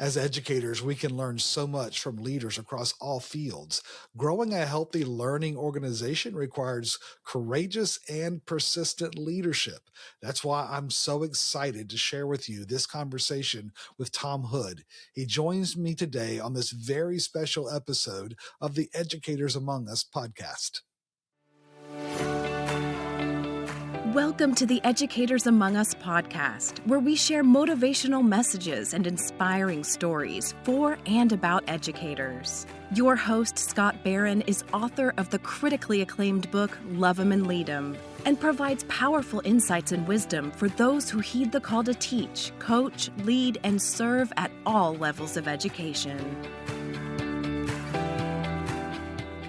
As educators, we can learn so much from leaders across all fields. Growing a healthy learning organization requires courageous and persistent leadership. That's why I'm so excited to share with you this conversation with Tom Hood. He joins me today on this very special episode of the Educators Among Us podcast. Welcome to the Educators Among Us podcast, where we share motivational messages and inspiring stories for and about educators. Your host, Scott Barron, is author of the critically acclaimed book, Love 'Em and Lead 'Em, and provides powerful insights and wisdom for those who heed the call to teach, coach, lead, and serve at all levels of education.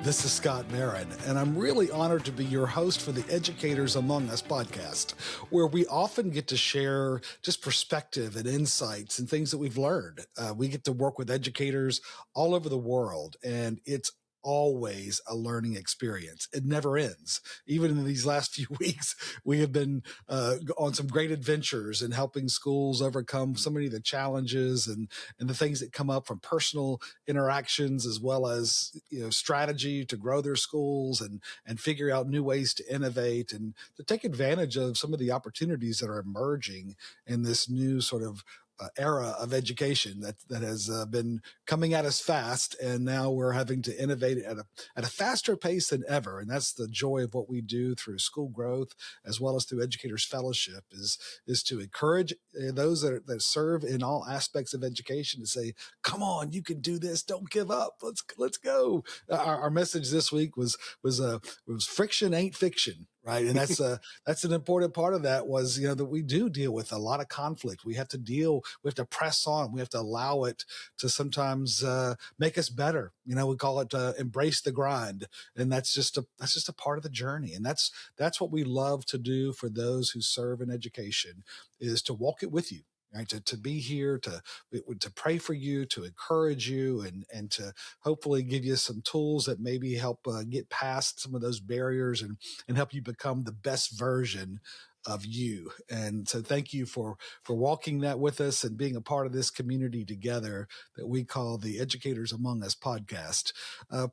This is Scott Barron, and I'm really honored to be your host for the Educators Among Us podcast, where we often get to share just perspective and insights and things that we've learned. We get to work with educators all over the world, and it's always a learning experience. It never ends. Even in these last few weeks, we have been on some great adventures in helping schools overcome so many of the challenges and the things that come up from personal interactions, as well as strategy to grow their schools and figure out new ways to innovate and to take advantage of some of the opportunities that are emerging in this new sort of era of education that has been coming at us fast, and now we're having to innovate at a faster pace than ever. And that's the joy of what we do through school growth, as well as through Educators Fellowship, is to encourage those that serve in all aspects of education to say, "Come on, you can do this! Don't give up! Let's go!" Our message this week was friction ain't fiction. Right. And that's an important part of that was, that we do deal with a lot of conflict. We have to press on. We have to allow it to sometimes make us better. We call it embrace the grind. And that's just a part of the journey. And that's what we love to do for those who serve in education, is to walk it with you. Right, to be here, to pray for you, to encourage you, and to hopefully give you some tools that maybe help get past some of those barriers and help you become the best version of you. And so thank you for walking that with us and being a part of this community together that we call the Educators Among Us podcast.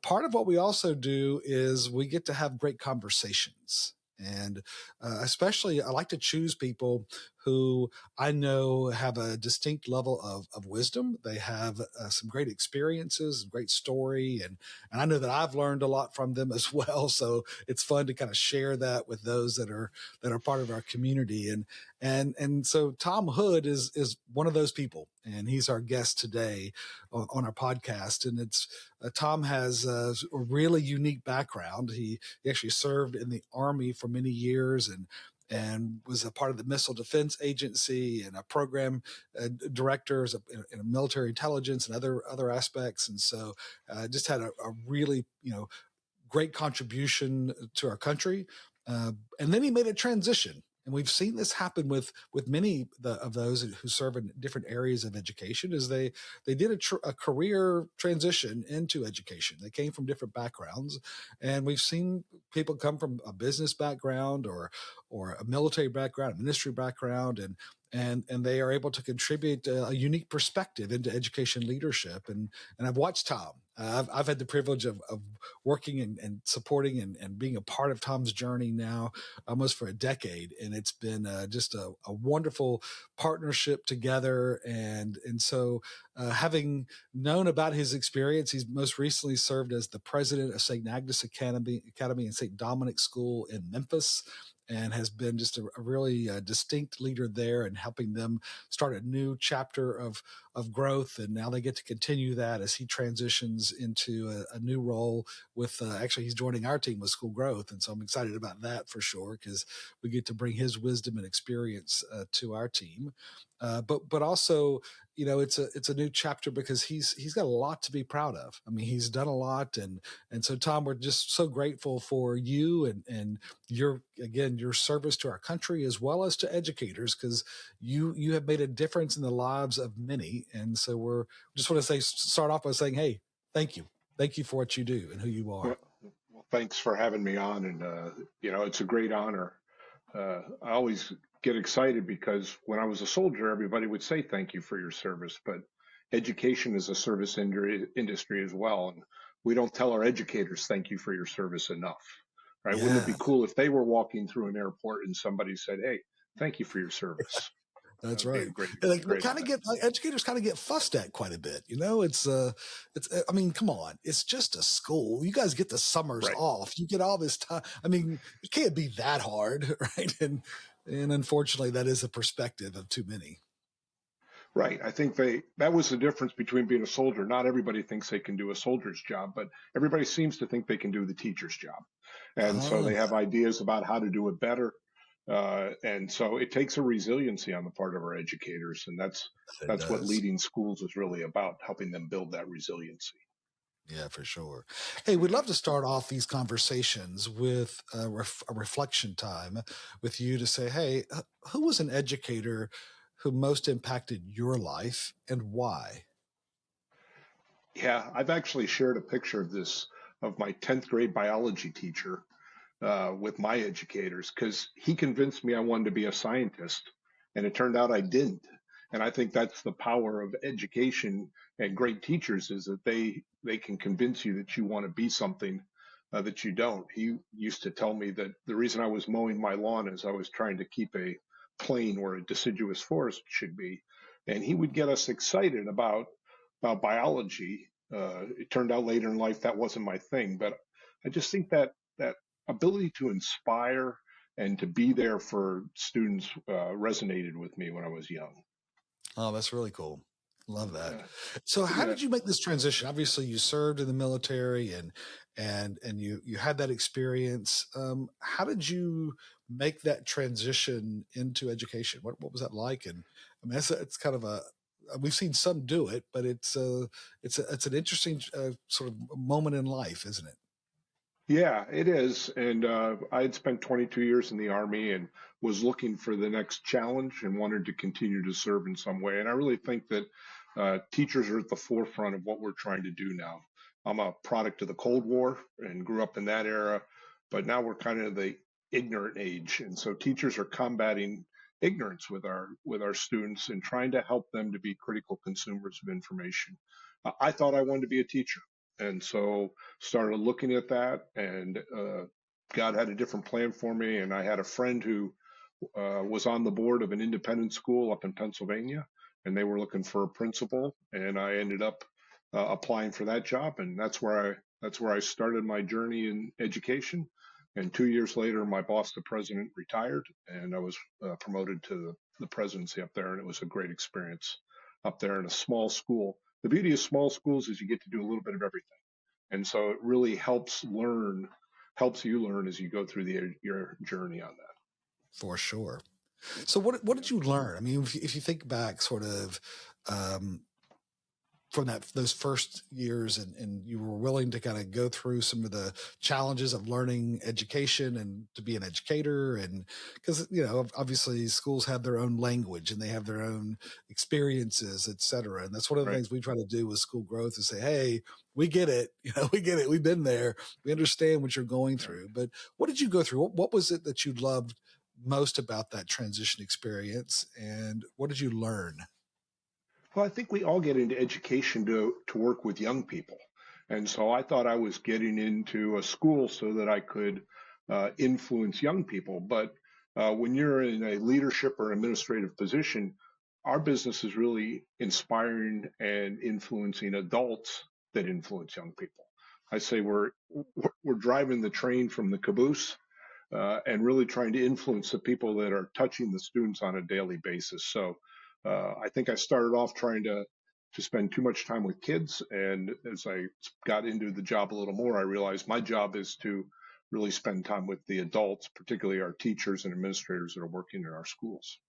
Part of what we also do is we get to have great conversations. And especially, I like to choose people who I know have a distinct level of wisdom. They have some great experiences, great story, and I know that I've learned a lot from them as well. So it's fun to kind of share that with those that are part of our community. And so Tom Hood is one of those people, and he's our guest today on our podcast. And it's Tom has a really unique background. He actually served in the Army for many years and was a part of the Missile Defense Agency and a program director in military intelligence and other aspects. And so just had a really, great contribution to our country. And then he made a transition. And we've seen this happen with many of those who serve in different areas of education, is they did a career transition into education. They came from different backgrounds, and we've seen people come from a business background or a military background, a ministry background, and they are able to contribute a unique perspective into education leadership. And I've watched Tom. I've had the privilege of working and supporting and being a part of Tom's journey now almost for a decade. And it's been just a wonderful partnership together. And so having known about his experience, he's most recently served as the president of St. Agnus Academy and St. Dominic School in Memphis, and has been just a really distinct leader there and helping them start a new chapter of growth. And now they get to continue that as he transitions into a new role with, actually he's joining our team with School Growth. And so I'm excited about that for sure, because we get to bring his wisdom and experience to our team. But also, it's a new chapter because he's got a lot to be proud of. I mean, he's done a lot, and so Tom, we're just so grateful for you and your service to our country as well as to educators, because you have made a difference in the lives of many. And so just want to start off by saying, hey, thank you for what you do and who you are. Well, thanks for having me on, and it's a great honor. I always get excited because when I was a soldier, everybody would say thank you for your service. But, education is a service industry as well. And we don't tell our educators, thank you for your service enough, right? Wouldn't it be Yeah, cool if they were walking through an airport and somebody said, hey, thank you for your service? That that's would be right. a great, And like we great kind of honor. get like educators kind of get fussed at quite a bit. I mean, come on, it's just a school. You guys get the summers Right. off. You get all this time. I mean, it can't be that hard, right? And unfortunately, that is a perspective of too many. Right. I think that was the difference between being a soldier. Not everybody thinks they can do a soldier's job, but everybody seems to think they can do the teacher's job. And so Oh, they have ideas about how to do it better. And so it takes a resiliency on the part of our educators. And it that's what does. leading schools is really about, helping them build that resiliency. Yeah, for sure. Hey, we'd love to start off these conversations with a reflection time with you to say, hey, who was an educator who most impacted your life and why? Yeah, I've actually shared a picture of this of my 10th grade biology teacher with my educators because he convinced me I wanted to be a scientist, and it turned out I didn't. And I think that's the power of education and great teachers is that they can convince you that you want to be something that you don't. He used to tell me that the reason I was mowing my lawn is I was trying to keep a plain where a deciduous forest should be, and he would get us excited about biology. It turned out later in life that wasn't my thing, but I just think that ability to inspire and to be there for students resonated with me when I was young. Oh, that's really cool. Love that. Yeah, So how yeah, did you make this transition? Obviously you served in the military and you had that experience. How did you make that transition into education? What was that like? And I mean, it's kind of we've seen some do it, but it's an interesting sort of moment in life, isn't it? yeah, it is. And I had spent 22 years in the Army and was looking for the next challenge and wanted to continue to serve in some way. And I really think that teachers are at the forefront of what we're trying to do now. I'm a product of the Cold War and grew up in that era, but now we're kind of the ignorant age. And so teachers are combating ignorance with our students and trying to help them to be critical consumers of information. I thought I wanted to be a teacher. And so started looking at that, and God had a different plan for me. And I had a friend who was on the board of an independent school up in Pennsylvania, and they were looking for a principal, and I ended up applying for that job, and that's where I started my journey in education. And 2 years later, my boss, the president, retired, and I was promoted to the presidency up there, and it was a great experience up there in a small school. The beauty of small schools is you get to do a little bit of everything. And so it really helps you learn as you go through your journey on that. For sure. So what did you learn? I mean, if you think back sort of um, from those first years and you were willing to kind of go through some of the challenges of learning education and to be an educator, and because obviously schools have their own language and they have their own experiences, et cetera, and that's one of the Right. things we try to do with school growth is say, hey, we get it, we get it, we've been there, we understand what you're going Right. through. But what did you go through? What was it that you loved most about that transition experience, and what did you learn? Well, I think we all get into education to work with young people. And so I thought I was getting into a school so that I could influence young people. But when you're in a leadership or administrative position, our business is really inspiring and influencing adults that influence young people. I say we're driving the train from the caboose and really trying to influence the people that are touching the students on a daily basis. So I think I started off trying to spend too much time with kids, and as I got into the job a little more, I realized my job is to really spend time with the adults, particularly our teachers and administrators that are working in our schools.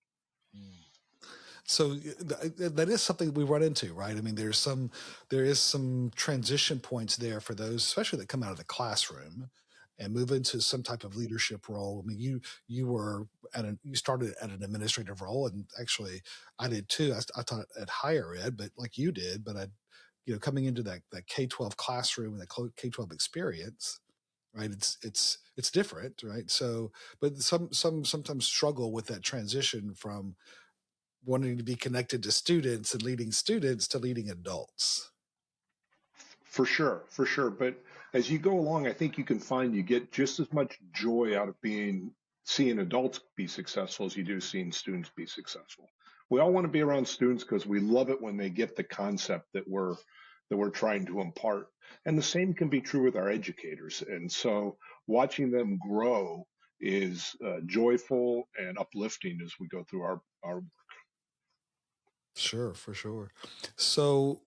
So that is something we run into, right? I mean, there is some transition points there for those, especially that come out of the classroom and move into some type of leadership role. I mean, you were you started at an administrative role, and actually, I did too. I taught at higher ed, but like you did, but I, coming into that K-12 classroom and the K-12 experience, right? It's different, right? So, but sometimes struggle with that transition from wanting to be connected to students and leading students to leading adults. For sure, for sure. But as you go along, I think you can find you get just as much joy out of seeing adults be successful as you do seeing students be successful. We all want to be around students because we love it when they get the concept that we're trying to impart. And the same can be true with our educators. And so watching them grow is joyful and uplifting as we go through our Sure, for sure. So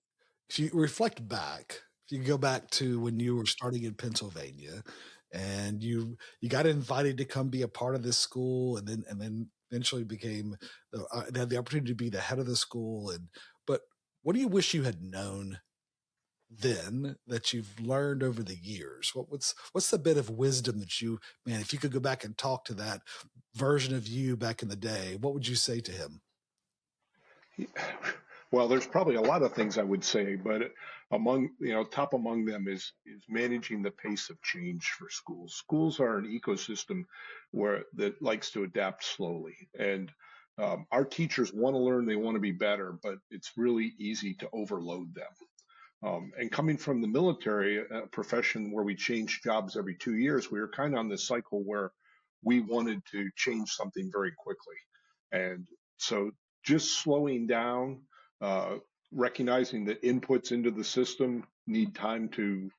if you reflect back, if you go back to when you were starting in Pennsylvania and you got invited to come be a part of this school and then eventually became had the opportunity to be the head of the school, and but what do you wish you had known then that you've learned over the years? What's the bit of wisdom that man, if you could go back and talk to that version of you back in the day, what would you say to him? Well, there's probably a lot of things I would say, but top among them is managing the pace of change for schools. Schools are an ecosystem that likes to adapt slowly, and our teachers want to learn, they want to be better, but it's really easy to overload them. And coming from the military, a profession where we change jobs every 2 years, we were kind of on this cycle where we wanted to change something very quickly. And so just slowing down, uh, recognizing that inputs into the system need time to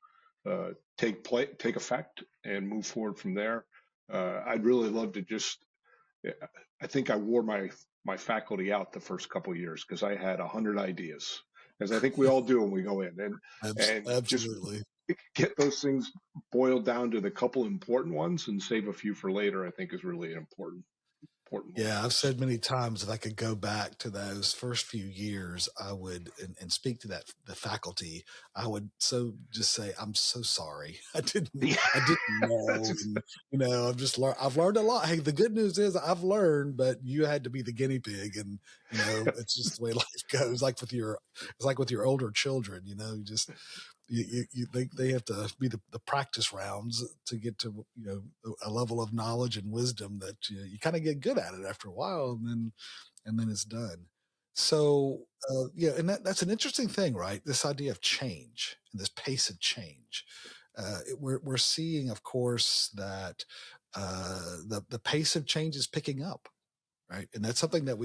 take effect and move forward from there. I'd really love to I think I wore my faculty out the first couple of years because I had 100 ideas, as I think we all do when we go in, and just Absolutely. get those things boiled down to the couple important ones and save a few for later. I think is really an important one Yeah, for I've us. said many times if I could go back to those first few years, I would and speak to the faculty, I would so just say, I'm so sorry. Yeah, I didn't that's know. And I've learned a lot. Hey, the good news is I've learned, but you had to be the guinea pig. And, it's just the way life goes. It's like with your older children, you just they have to be the practice rounds to get to a level of knowledge and wisdom that you kind of get good at it after a while, and then it's done. So yeah, and that's an interesting thing, right? This idea of change and this pace of change. We're seeing, of course, that the pace of change is picking up, right? And that's something that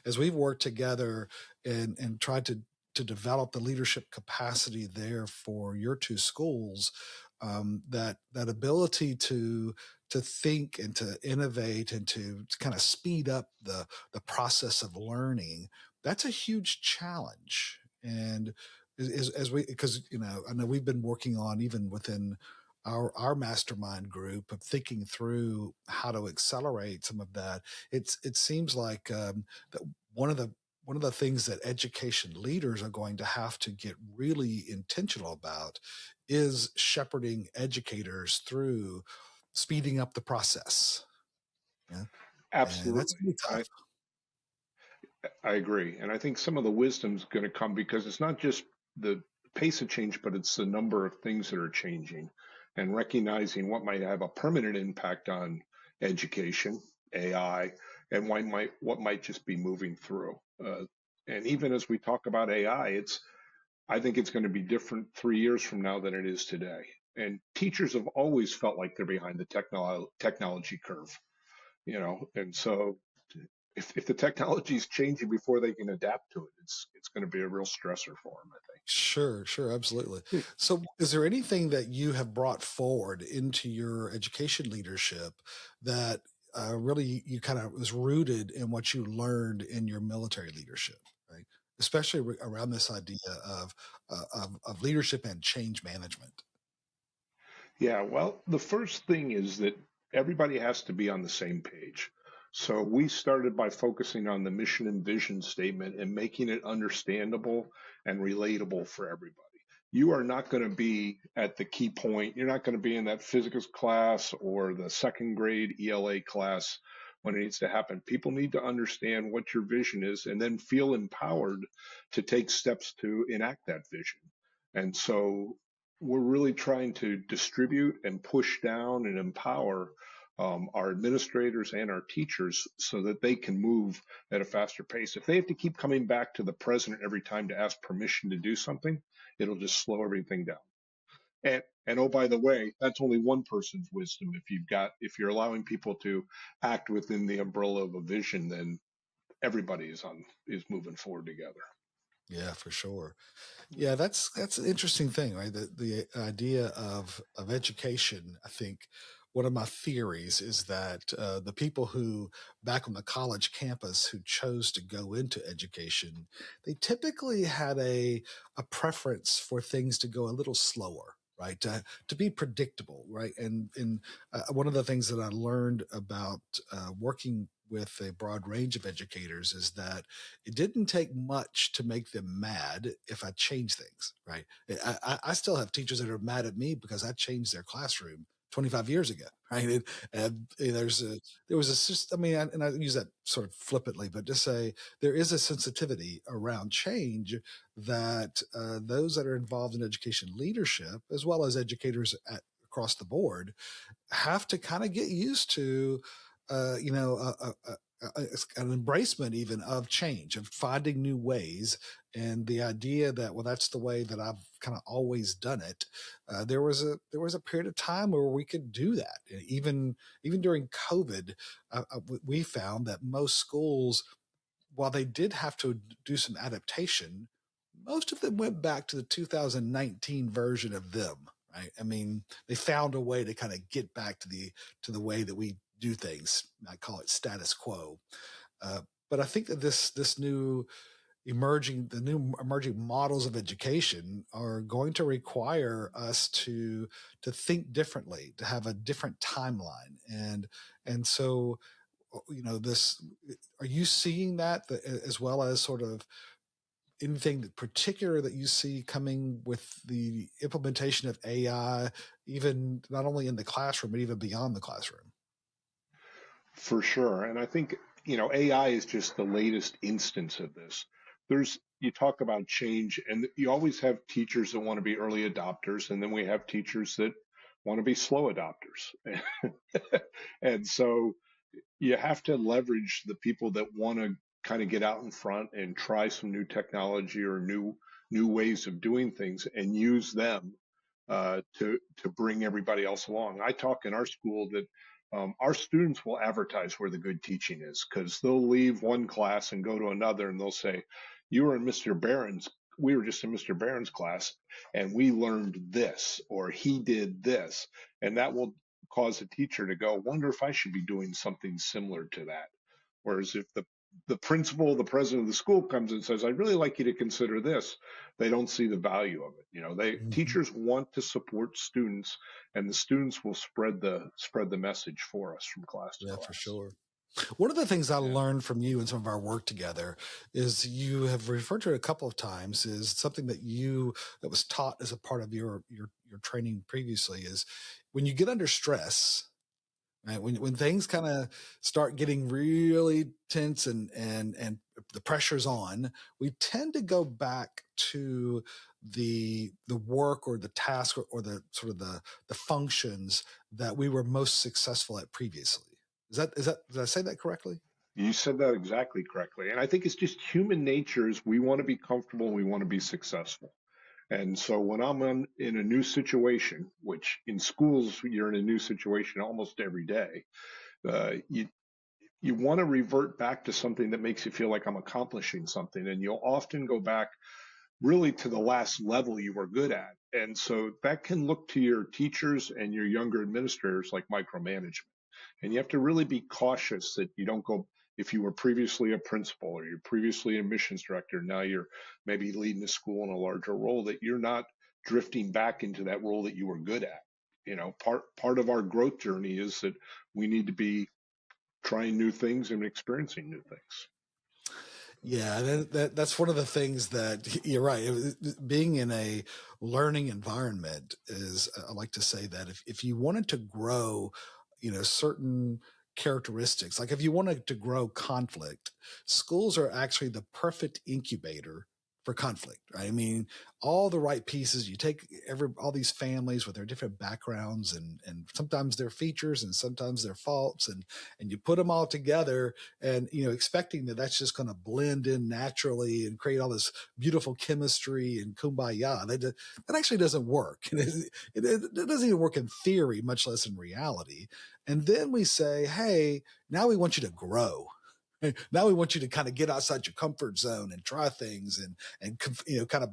as we've worked together and tried to develop the leadership capacity there for your two schools, that ability to think and to innovate and to kind of speed up the process of learning, that's a huge challenge. And as we, because I know we've been working on, even within our mastermind group, of thinking through how to accelerate some of that. It seems like that one of the things that education leaders are going to have to get really intentional about is shepherding educators through speeding up the process. Yeah. And that's absolutely. really tough. I agree. And I think some of the wisdom's going to come because it's not just the pace of change, but it's the number of things that are changing and recognizing what might have a permanent impact on education, AI, and what might just be moving through. And even as we talk about AI, I think it's going to be different 3 years from now than it is today. And teachers have always felt like they're behind the technology curve, and so if the technology is changing before they can adapt to it, it's going to be a real stressor for them, I Sure, sure, absolutely. think. So, is there anything that you have brought forward into your education leadership that really you kind of was rooted in what you learned in your military leadership, right? Especially around this idea of leadership and change management. Yeah, well, the first thing is that everybody has to be on the same page. So we started by focusing on the mission and vision statement and making it understandable and relatable for everybody. You are not going to be at the key point. You're not going to be in that physics class or the second grade ELA class when it needs to happen. People need to understand what your vision is and then feel empowered to take steps to enact that vision. And so we're really trying to distribute and push down and empower our administrators and our teachers so that they can move at a faster pace. If they have to keep coming back to the president every time to ask permission to do something, it'll just slow everything down. And oh, by the way, that's only one person's wisdom. If you're allowing people to act within the umbrella of a vision, then everybody is moving forward together. Yeah, for sure. Yeah, that's an interesting thing, right? The idea of education. I think one of my theories is that the people who back on the college campus who chose to go into education, they typically had a preference for things to go a little slower, right? To be predictable, right? And one of the things that I learned about working with a broad range of educators is that it didn't take much to make them mad if I changed things, right? I still have teachers that are mad at me because I changed their classroom 25 years ago, right? And there was a, I mean, and I use that sort of flippantly, but just say there is a sensitivity around change that those that are involved in education leadership, as well as educators across the board, have to kind of get used to, you know, an embracement even of change, of finding new ways. And the idea that, well, that's the way that I've kind of always done it. There was a period of time where we could do that. And even during COVID, we found that most schools, while they did have to do some adaptation, most of them went back to the 2019 version of them. Right. I mean, they found a way to kind of get back to the way that we do things. I call it status quo. But I think that this new emerging models of education are going to require us to think differently, to have a different timeline, and so, you know, this, are you seeing that as well as sort of anything particular that you see coming with the implementation of AI, even not only in the classroom, but even beyond the classroom? For sure. And I think, AI is just the latest instance of this. You talk about change, and you always have teachers that want to be early adopters, and then we have teachers that want to be slow adopters. And so you have to leverage the people that want to kind of get out in front and try some new technology or new ways of doing things and use them to bring everybody else along. I talk in our school that our students will advertise where the good teaching is, because they'll leave one class and go to another and they'll say, "You were in Mr. Barron's. We were just in Mr. Barron's class and we learned this," or "He did this," and that will cause a teacher to go, "Wonder if I should be doing something similar to that." Whereas if the principal, the president of the school comes and says, "I'd really like you to consider this," they don't see the value of it. Mhm. Teachers want to support students, and the students will spread the message for us from class to Yeah, for class. sure. One of the things I Yeah. learned from you and some of our work together is you have referred to it a couple of times is something that was taught as a part of your training previously is when you get under stress, right? When things kind of start getting really tense and the pressure's on, we tend to go back to the work or the task or the sort of the functions that we were most successful at previously. Did I say that correctly? You said that exactly correctly. And I think it's just human nature is we want to be comfortable and we want to be successful. And so when in a new situation, which in schools, you're in a new situation almost every day, uh, you, you want to revert back to something that makes you feel like I'm accomplishing something. And you'll often go back really to the last level you were good at. And so that can look to your teachers and your younger administrators like micromanagement. And you have to really be cautious that you don't go, if you were previously a principal or you're previously a missions director, now you're maybe leading a school in a larger role, that you're not drifting back into that role that you were good at. Part of our growth journey is that we need to be trying new things and experiencing new things. Yeah, that's one of the things that you're right. Being in a learning environment is, I like to say that if you wanted to grow, you know, certain characteristics, like if you wanted to grow conflict, schools are actually the perfect incubator for conflict, right? I mean, all the right pieces. You take all these families with their different backgrounds and sometimes their features and sometimes their faults, and you put them all together, and expecting that that's just going to blend in naturally and create all this beautiful chemistry and kumbaya. That actually doesn't work. It doesn't even work in theory, much less in reality. And then we say, hey, now we want you to grow. Now we want you to kind of get outside your comfort zone and try things and kind of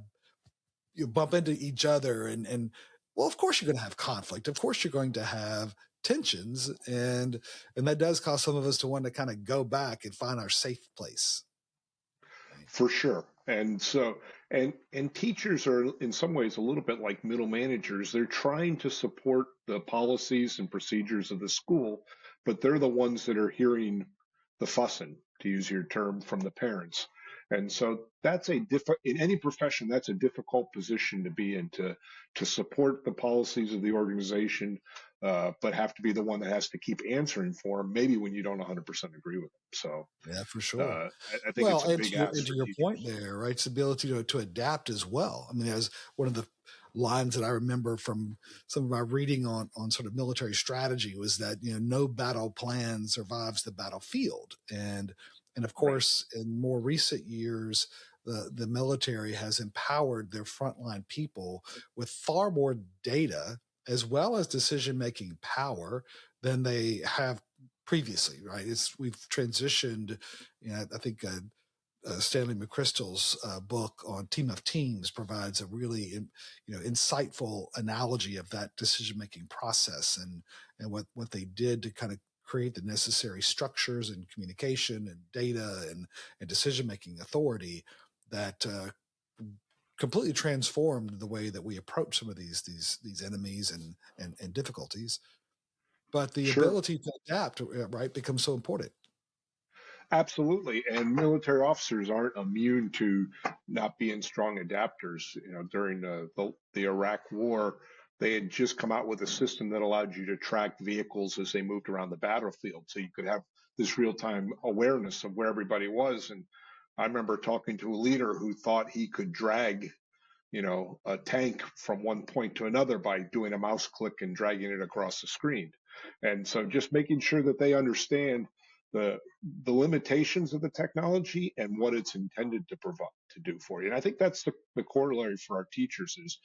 bump into each other and well, of course you're going to have conflict. Of course you're going to have tensions, and that does cause some of us to want to kind of go back and find our safe place. For sure. And so, and teachers are in some ways a little bit like middle managers. They're trying to support the policies and procedures of the school, but they're the ones that are hearing the fussing, to use your term, from the parents. And so that's in any profession, that's a difficult position to be in, to support the policies of the organization, but have to be the one that has to keep answering for them, maybe when you don't 100% agree with them. So yeah, for sure. I think it's a and big to ask for your teachers. point there, right? It's the ability to adapt as well. I mean, as one of the lines that I remember from some of my reading on sort of military strategy was that, no battle plan survives the battlefield. And of course, right, in more recent years, the military has empowered their frontline people with far more data as well as decision-making power than they have previously, right? We've transitioned, I think Stanley McChrystal's book on Team of Teams provides a really, insightful analogy of that decision-making process and what they did to kind of create the necessary structures and communication and data and decision-making authority that completely transformed the way that we approach some of these enemies and difficulties. But the Sure. ability to adapt, right, becomes so important. Absolutely. And military officers aren't immune to not being strong adapters. During the Iraq War, they had just come out with a system that allowed you to track vehicles as they moved around the battlefield. So you could have this real-time awareness of where everybody was. And I remember talking to a leader who thought he could drag, a tank from one point to another by doing a mouse click and dragging it across the screen. And so just making sure that they understand the limitations of the technology and what it's intended to provide to do for you. And I think that's the corollary for our teachers is,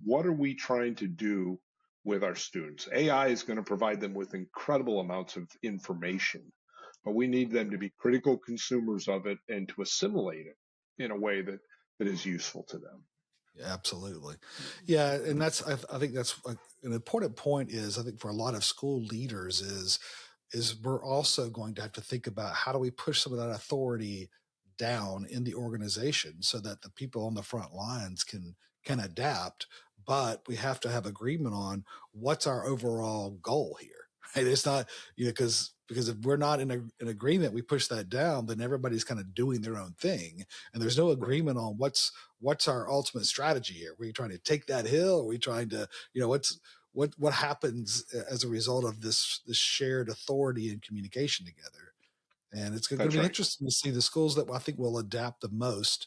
what are we trying to do with our students? AI is going to provide them with incredible amounts of information, but we need them to be critical consumers of it and to assimilate it in a way that is useful to them. Yeah, absolutely. Yeah. And I think that's an important point is, I think for a lot of school leaders is we're also going to have to think about how do we push some of that authority down in the organization so that the people on the front lines can adapt, but we have to have agreement on what's our overall goal here. Right? It's not, because if we're not in an agreement, we push that down, then everybody's kind of doing their own thing. And there's no agreement on what's our ultimate strategy here. Are we trying to take that hill? Are we trying to, what happens as a result of this shared authority and communication together? And it's going to be interesting to see the schools that I think will adapt the most.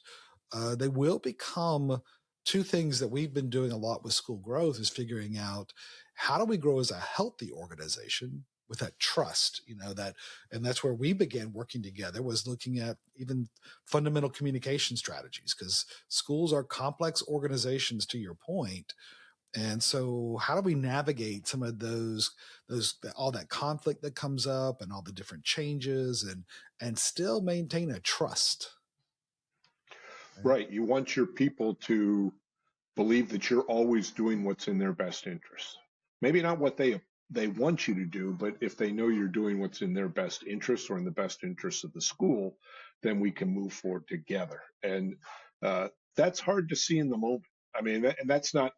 They will become two things that we've been doing a lot with school growth is figuring out how do we grow as a healthy organization with that trust, and that's where we began working together, was looking at even fundamental communication strategies, because schools are complex organizations, to your point. And so how do we navigate some of those all that conflict that comes up and all the different changes and still maintain a trust? Right. You want your people to believe that you're always doing what's in their best interest. Maybe not what they want you to do, but if they know you're doing what's in their best interest or in the best interest of the school, then we can move forward together. And that's hard to see in the moment. I mean, and that's not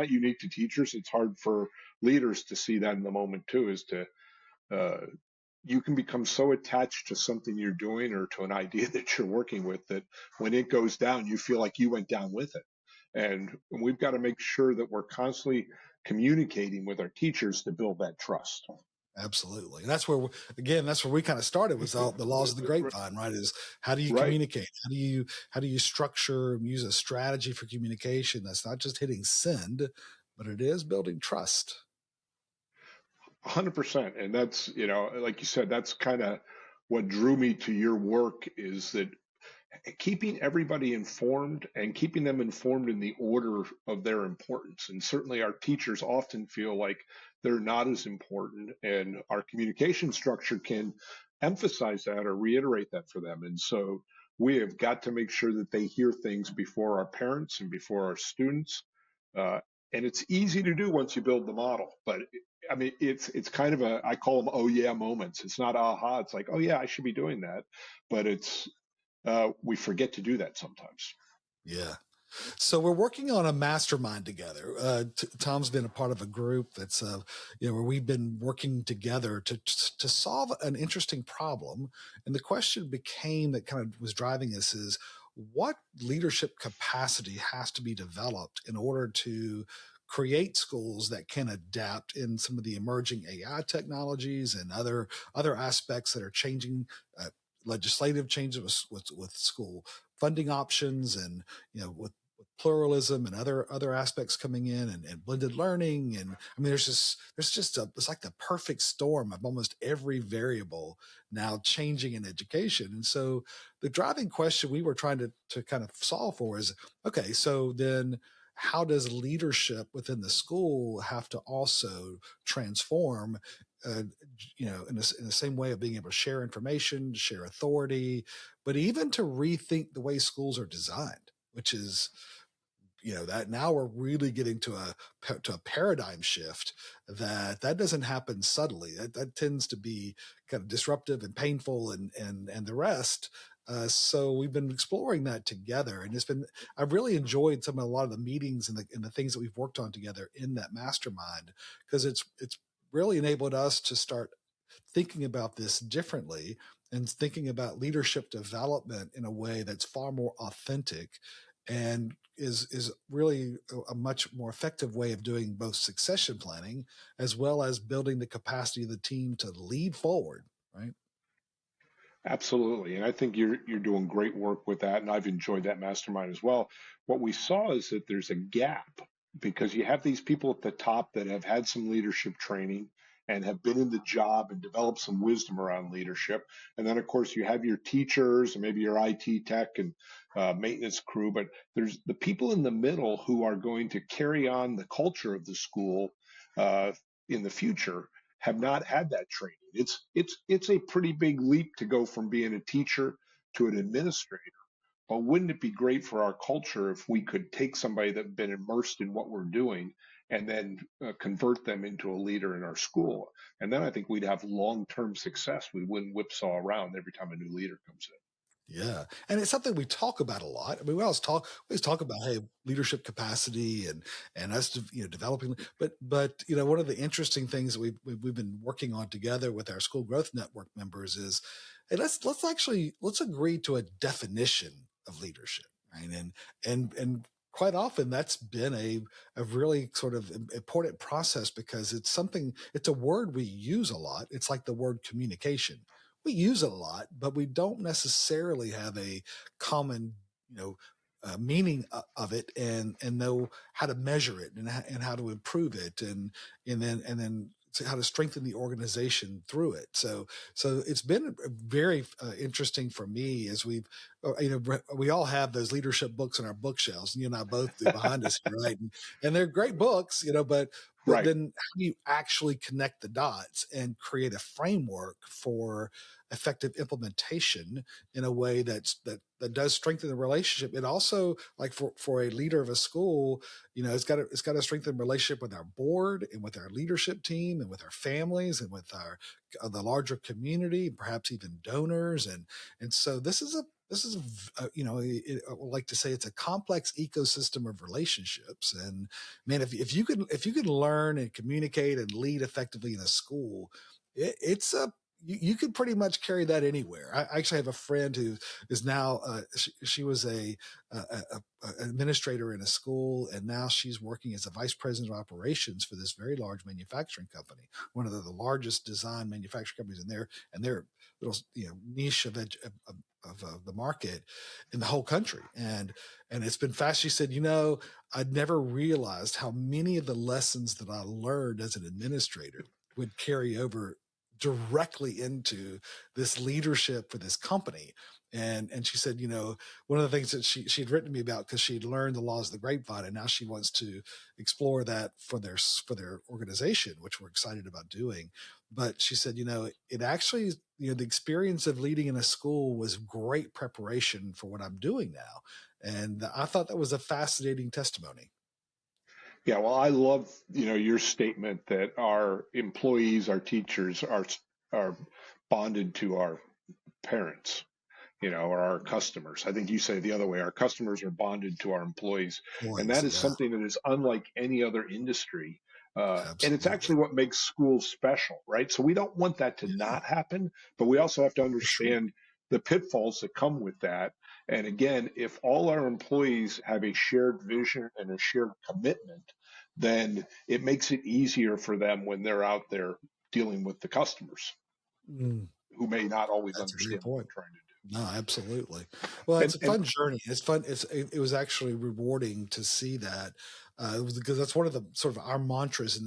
unique to teachers. It's hard for leaders to see that in the moment too, is to you can become so attached to something you're doing or to an idea that you're working with that when it goes down, you feel like you went down with it. And we've got to make sure that we're constantly communicating with our teachers to build that trust. Absolutely. And that's where, again, that's where we kind of started, was all the laws of the grapevine, right? Is how do you Right. communicate? How do you structure and use a strategy for communication that's not just hitting send, but it is building trust? 100%. And that's, like you said, that's kind of what drew me to your work, is that keeping everybody informed and keeping them informed in the order of their importance. And certainly our teachers often feel like they're not as important, and our communication structure can emphasize that or reiterate that for them. And so we have got to make sure that they hear things before our parents and before our students. Uh, and it's easy to do once you build the model, but I mean, it's kind of I call them oh yeah moments. It's not aha. It's like, oh yeah, I should be doing that, but we forget to do that sometimes. Yeah. So we're working on a mastermind together. Tom's been a part of a group that's, where we've been working together to solve an interesting problem. And the question became, that kind of was driving us, is what leadership capacity has to be developed in order to create schools that can adapt in some of the emerging AI technologies and other aspects that are changing, legislative changes with school funding options, and with pluralism and other aspects coming in, and blended learning. And I mean, it's like the perfect storm of almost every variable now changing in education. And so the driving question we were trying to kind of solve for is, okay, so then how does leadership within the school have to also transform, uh, in the same way of being able to share information, to share authority, but even to rethink the way schools are designed, which is, that now we're really getting to a paradigm shift that doesn't happen subtly. That tends to be kind of disruptive and painful, and the rest. So we've been exploring that together, and I've really enjoyed a lot of the meetings and the things that we've worked on together in that mastermind, because it's really enabled us to start thinking about this differently, and thinking about leadership development in a way that's far more authentic, and is really a much more effective way of doing both succession planning as well as building the capacity of the team to lead forward, right? Absolutely. And I think you're doing great work with that. And I've enjoyed that mastermind as well. What we saw is that there's a gap, because you have these people at the top that have had some leadership training and have been in the job and developed some wisdom around leadership. And then, of course, you have your teachers and maybe your IT tech and maintenance crew. But there's the people in the middle who are going to carry on the culture of the school uh, in the future, have not had that training. It's a pretty big leap to go from being a teacher to an administrator. But wouldn't it be great for our culture if we could take somebody that's been immersed in what we're doing and then convert them into a leader in our school? And then I think we'd have long-term success. We wouldn't whipsaw around every time a new leader comes in. Yeah. And it's something we talk about a lot. I mean, we always talk about, hey, leadership capacity and us, developing. But, one of the interesting things that we've been working on together with our school growth network members is, hey, let's agree to a definition of leadership. Right. And quite often that's been a really sort of important process, because it's a word we use a lot. It's like the word communication. We use it a lot, but we don't necessarily have a common, meaning of it, and know how to measure it, and how to improve it, and then how to strengthen the organization through it. So it's been very interesting for me, as we all have those leadership books in our bookshelves, and you and I both do, behind us here, right? And they're great books, but Right. then how do you actually connect the dots and create a framework for effective implementation in a way that does strengthen the relationship? And also, like, for a leader of a school, it's got to strengthen the relationship with our board and with our leadership team and with our families and with our the larger community, perhaps even donors. And so I would like to say it's a complex ecosystem of relationships. And man, if you can learn and communicate and lead effectively in a school, it's a you could pretty much carry that anywhere. I actually have a friend who is now, she was a administrator in a school, and now she's working as a vice president of operations for this very large manufacturing company, one of the largest design manufacturing companies in there, and their little niche of the market in the whole country. And it's been fast. She said, I'd never realized how many of the lessons that I learned as an administrator would carry over directly into this leadership for this company. And she said, one of the things that she'd written to me about, because she'd learned the laws of the grapevine, and now she wants to explore that for their organization, which we're excited about doing. But she said, it actually, the experience of leading in a school was great preparation for what I'm doing now. And I thought that was a fascinating testimony. Yeah, well, I love, your statement that our employees, our teachers are bonded to our parents, or our customers. I think you say the other way. Our customers are bonded to our employees, and that is something that is unlike any other industry. And it's actually what makes schools special, right? So we don't want that to not happen, but we also have to understand the pitfalls that come with that. And again, if all our employees have a shared vision and a shared commitment, then it makes it easier for them when they're out there dealing with the customers who may not always understand what we're trying to do. No, absolutely. Well, it's a fun journey. It's fun. It was actually rewarding to see that, because that's one of the sort of our mantras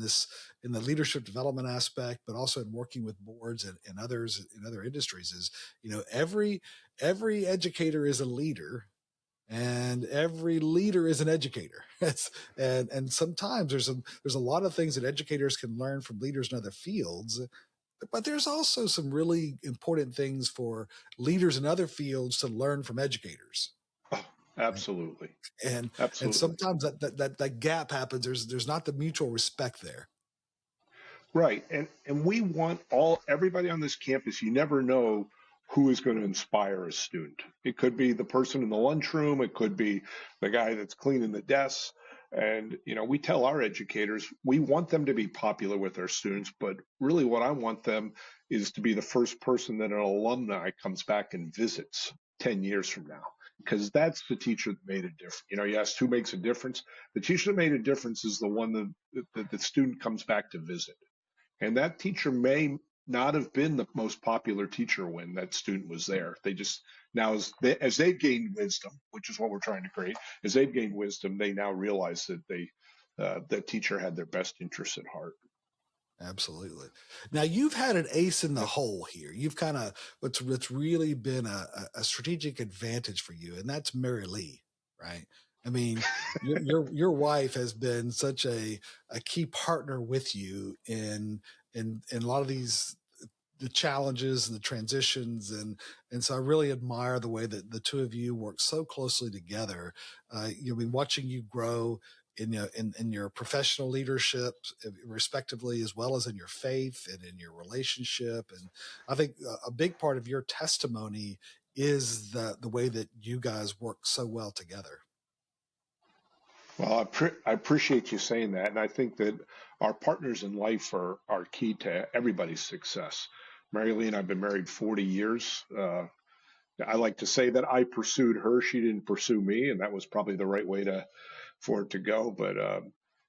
in the leadership development aspect, but also in working with boards and others in other industries is, every educator is a leader, and every leader is an educator. And sometimes there's a lot of things that educators can learn from leaders in other fields. But there's also some really important things for leaders in other fields to learn from educators. Oh, absolutely. And sometimes that gap happens. There's not the mutual respect there. Right. And we want everybody on this campus. You never know who is going to inspire a student. It could be the person in the lunchroom. It could be the guy that's cleaning the desks. And, we tell our educators, we want them to be popular with our students, but really what I want them is to be the first person that an alumni comes back and visits 10 years from now, because that's the teacher that made a difference. You asked who makes a difference. The teacher that made a difference is the one that the student comes back to visit. And that teacher may not have been the most popular teacher when that student was there. They just now, as they've gained wisdom, which is what we're trying to create, as they've gained wisdom, they now realize that that teacher had their best interests at heart. Absolutely. Now you've had an ace in the hole here. You've kind of what's really been a strategic advantage for you, and that's Mary Lee, right? I mean, your wife has been such a key partner with you in a lot of the challenges and the transitions, and so I really admire the way that the two of you work so closely together. You've been watching you grow in your professional leadership, respectively, as well as in your faith and in your relationship. And I think a big part of your testimony is the way that you guys work so well together. Well, I appreciate you saying that. And I think that our partners in life are key to everybody's success. Mary Lee and I have been married 40 years. I like to say that I pursued her. She didn't pursue me. And that was probably the right way for it to go. But,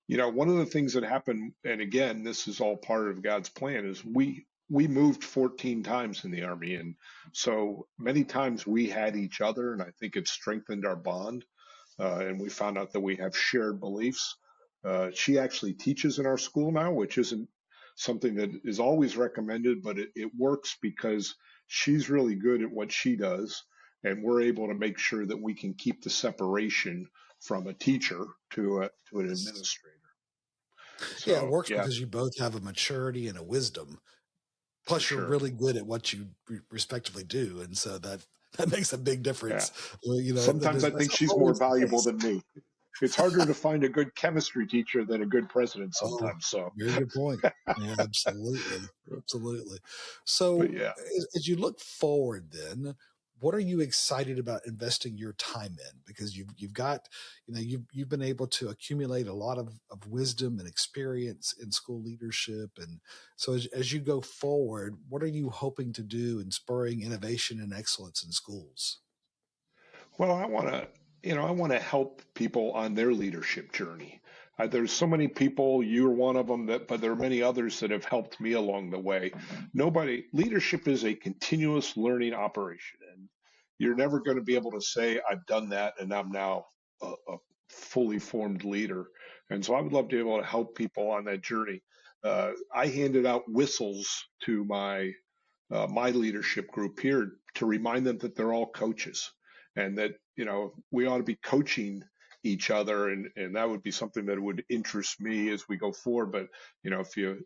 one of the things that happened, and again, this is all part of God's plan, is we moved 14 times in the Army. And so many times we had each other, and I think it strengthened our bond. And we found out that we have shared beliefs. She actually teaches in our school now, which isn't something that is always recommended, but it works because she's really good at what she does. And we're able to make sure that we can keep the separation from a teacher to an administrator. So, yeah, it works because you both have a maturity and a wisdom. Plus, you're really good at what you respectively do. And so that makes a big difference. Yeah. Sometimes I think she's more valuable than me. It's harder to find a good chemistry teacher than a good president sometimes. So very good point. Yeah, absolutely. So as you look forward then, what are you excited about investing your time in? Because you've got, you've been able to accumulate a lot of wisdom and experience in school leadership. And so as you go forward, what are you hoping to do in spurring innovation and excellence in schools? Well, I want to help people on their leadership journey. There's so many people, you're one of them, but there are many others that have helped me along the way. Leadership is a continuous learning operation, and you're never going to be able to say, I've done that and I'm now a fully formed leader. And so I would love to be able to help people on that journey. I handed out whistles to my leadership group here to remind them that they're all coaches and that, we ought to be coaching each other. And that would be something that would interest me as we go forward. But, if you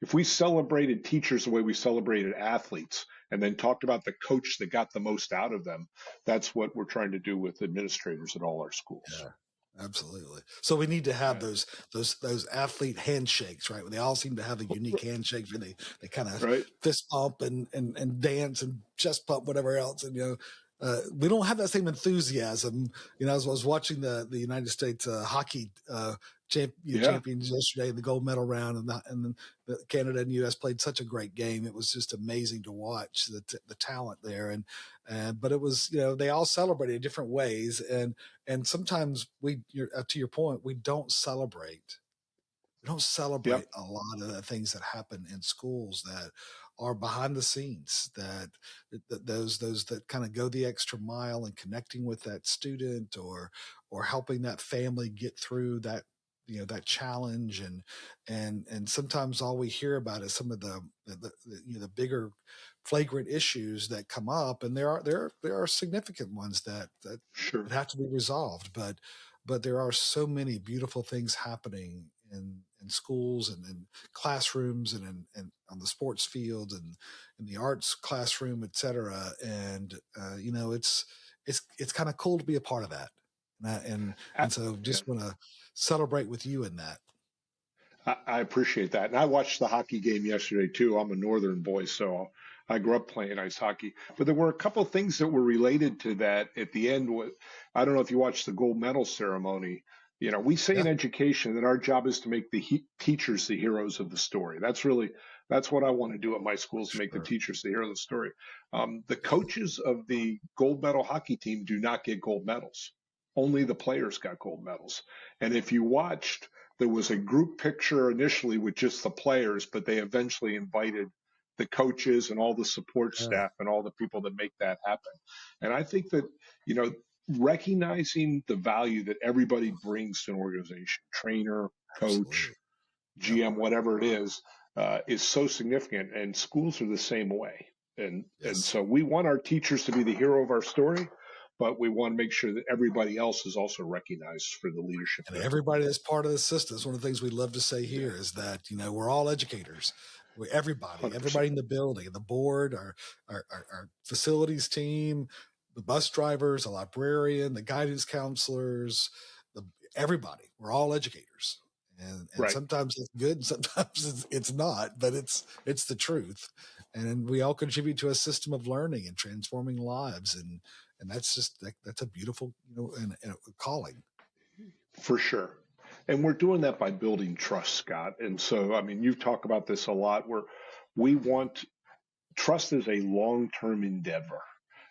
if we celebrated teachers the way we celebrated athletes and then talked about the coach that got the most out of them, that's what we're trying to do with administrators at all our schools. Yeah. Absolutely. So we need to have Yeah. those athlete handshakes, right? Where they all seem to have a unique handshake where they kind of Right. fist bump and dance and chest bump, whatever else. And we don't have that same enthusiasm. I was watching the United States hockey Yeah. champions yesterday in the gold medal round, and then the Canada and U.S. played such a great game. It was just amazing to watch the talent there, but it was they all celebrated in different ways, and sometimes to your point, we don't celebrate. We don't celebrate Yep. a lot of the things that happen in schools that are behind the scenes, that those that kind of go the extra mile in connecting with that student or helping that family get through that challenge. And sometimes all we hear about is some of the bigger flagrant issues that come up, and there are significant ones that Sure. have to be resolved, but there are so many beautiful things happening in schools and in classrooms and on the sports field and in the arts classroom, et cetera. And it's kind of cool to be a part of that. And so Yeah. just want to celebrate with you in that. I appreciate that. And I watched the hockey game yesterday too. I'm a Northern boy, so I grew up playing ice hockey. But there were a couple of things that were related to that at the end. I don't know if you watched the gold medal ceremony. We say Yeah, in education that our job is to make the teachers the heroes of the story. That's what I want to do at my schools, to make the sure. teachers the hero of the story. The coaches of the gold medal hockey team do not get gold medals. Only the players got gold medals. And if you watched, there was a group picture initially with just the players, but they eventually invited the coaches and all the support Yeah, staff and all the people that make that happen. And I think that, you know, recognizing the value that everybody brings to an organization, trainer, coach, absolutely. Yep. GM, whatever it is so significant. And schools are the same way. And Yes. so we want our teachers to be the hero of our story, but we want to make sure that everybody else is also recognized for the leadership And they're everybody that's part of the system. It's one of the things we love to say yeah, here is that, we're all educators. We're everybody, 100%. everybody in the building, the board, our facilities team, the bus drivers, the librarian, the guidance counselors, the everybody. We're all educators. And Right. sometimes it's good and sometimes it's not, but it's the truth. And we all contribute to a system of learning and transforming lives. And that's just that's a beautiful, and a calling. For sure. And we're doing that by building trust, Scott. And so, I mean, you've talked about this a lot where we want trust is a long-term endeavor.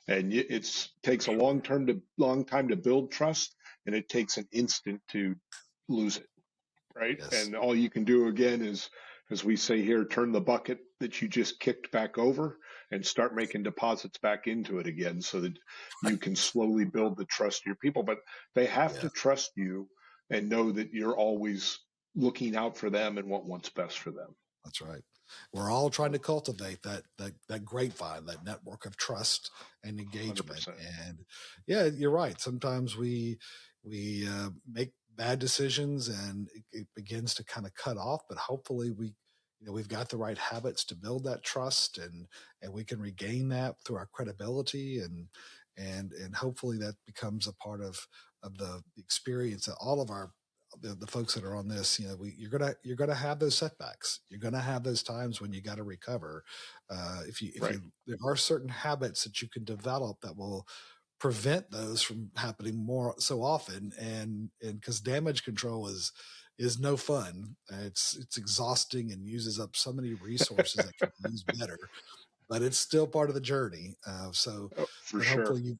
And it takes a long time to build trust, and it takes an instant to lose it, right? Yes. And all you can do again is, as we say here, turn the bucket that you just kicked back over and start making deposits back into it again so that you can slowly build the trust of your people. But they have Yeah, to trust you and know that you're always looking out for them and want what's best for them. that's right. We're all trying to cultivate that grapevine, that network of trust and engagement. 100%. And yeah, you're right. Sometimes we make bad decisions, and it begins to kind of cut off. But hopefully, we've got the right habits to build that trust, and we can regain that through our credibility, and hopefully that becomes a part of the experience that all of our the folks that are on this, you're gonna have those setbacks. You're gonna have those times when you got to recover. Right. There are certain habits that you can develop that will prevent those from happening more so often, and because damage control is no fun. It's exhausting and uses up so many resources that can be used better, but it's still part of the journey. Oh, for But sure. hopefully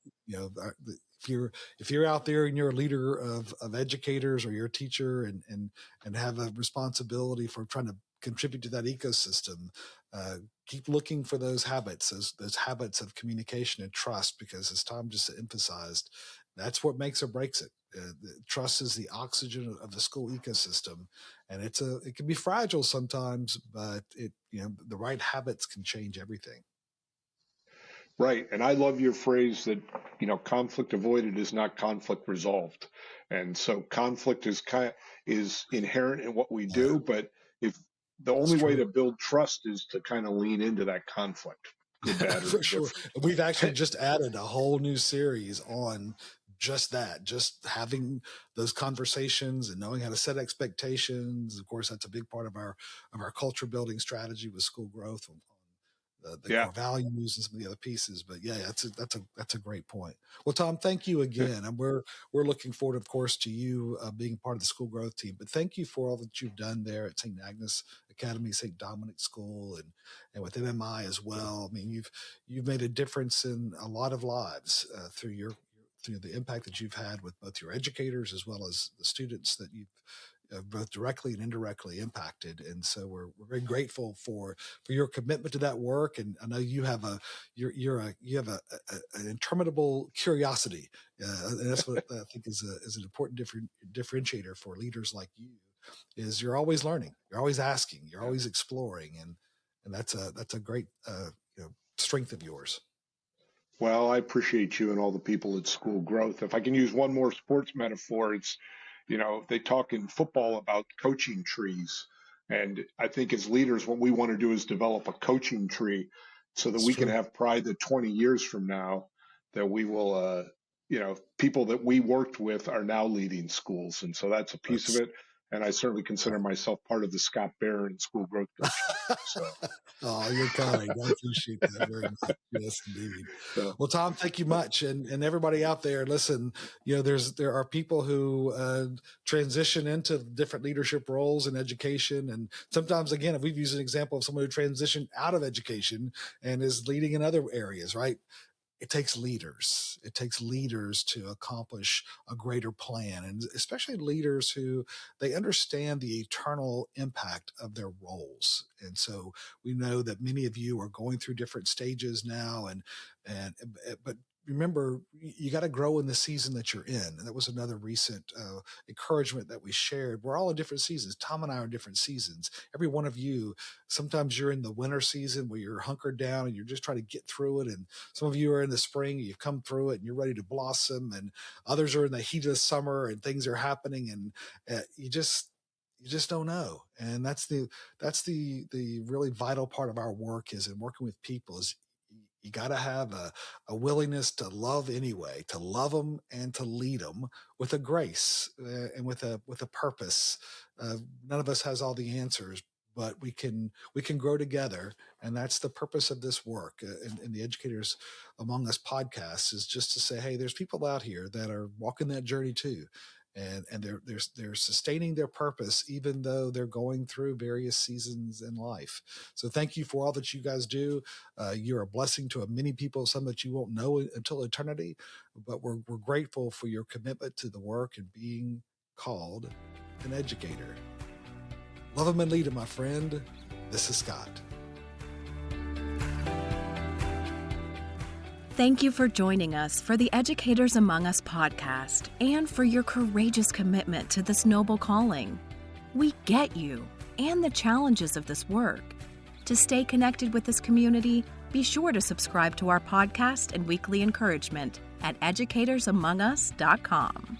if you're out there and you're a leader of educators, or you're a teacher and have a responsibility for trying to contribute to that ecosystem, uh, keep looking for those habits, those habits of communication and trust, because as Tom just emphasized, that's what makes or breaks it. Trust is the oxygen of the school ecosystem, and it can be fragile sometimes, but the right habits can change everything. Right. And I love your phrase that, conflict avoided is not conflict resolved. And so conflict is inherent in what we Yeah, do, but if the that's only way true. to build trust is to kind of lean into that conflict, good, bad, or For sure. indifferent. We've actually just added a whole new series on just that, just having those conversations and knowing how to set expectations. Of course, that's a big part of our culture building strategy with school growth on the Yeah. core values and some of the other pieces. But yeah, that's a great point. Well, Tom, thank you again, and we're looking forward, of course, to you being part of the school growth team. But thank you for all that you've done there at St. Agnus Academy, St. Dominic School, and with MMI as well. I mean, you've made a difference in a lot of lives through the impact that you've had with both your educators as well as the students that you've both directly and indirectly impacted. And so we're very grateful for your commitment to that work. And I know you have you have an interminable curiosity, and that's what I think is an important differentiator for leaders like you. Is you're always learning, you're always asking, you're Yeah. always exploring, and that's a great strength of yours. Well, I appreciate you and all the people at School Growth. If I can use one more sports metaphor, it's, they talk in football about coaching trees. And I think as leaders, what we want to do is develop a coaching tree so that It's we can true. have pride that 20 years from now, that we will, people that we worked with are now leading schools. And so that's a piece of That's it. And I certainly consider myself part of the Scott Barron School Growth Coaching Team. So, Oh, you're kind. I appreciate that very much. Yes, indeed. so Well, Tom, thank you much, and everybody out there. Listen, there are people who transition into different leadership roles in education, and sometimes, again, if we've used an example of someone who transitioned out of education and is leading in other areas, right? It takes leaders. It takes leaders to accomplish a greater plan, and especially leaders who they understand the eternal impact of their roles. And so we know that many of you are going through different stages now, and but remember, you got to grow in the season that you're in. And that was another recent encouragement that we shared. We're all in different seasons. Tom and I are in different seasons. Every one of you, sometimes you're in the winter season where you're hunkered down and you're just trying to get through it, and some of you are in the spring, you've come through it and you're ready to blossom, and others are in the heat of the summer and things are happening, and you just don't know. And that's the really vital part of our work is in working with people is you got to have a willingness to love anyway, to love them and to lead them with a grace and with a purpose. None of us has all the answers, but we can grow together, and that's the purpose of this work. In the Educators Among Us podcast is just to say, hey, there's people out here that are walking that journey too, and they're sustaining their purpose even though they're going through various seasons in life. So thank you for all that you guys do. You're a blessing to many people, some that you won't know until eternity, but we're grateful for your commitment to the work and being called an educator. Love them and lead them, my friend. This is Scott. Thank you for joining us for the Educators Among Us podcast and for your courageous commitment to this noble calling. We get you and the challenges of this work. To stay connected with this community, be sure to subscribe to our podcast and weekly encouragement at educatorsamongus.com.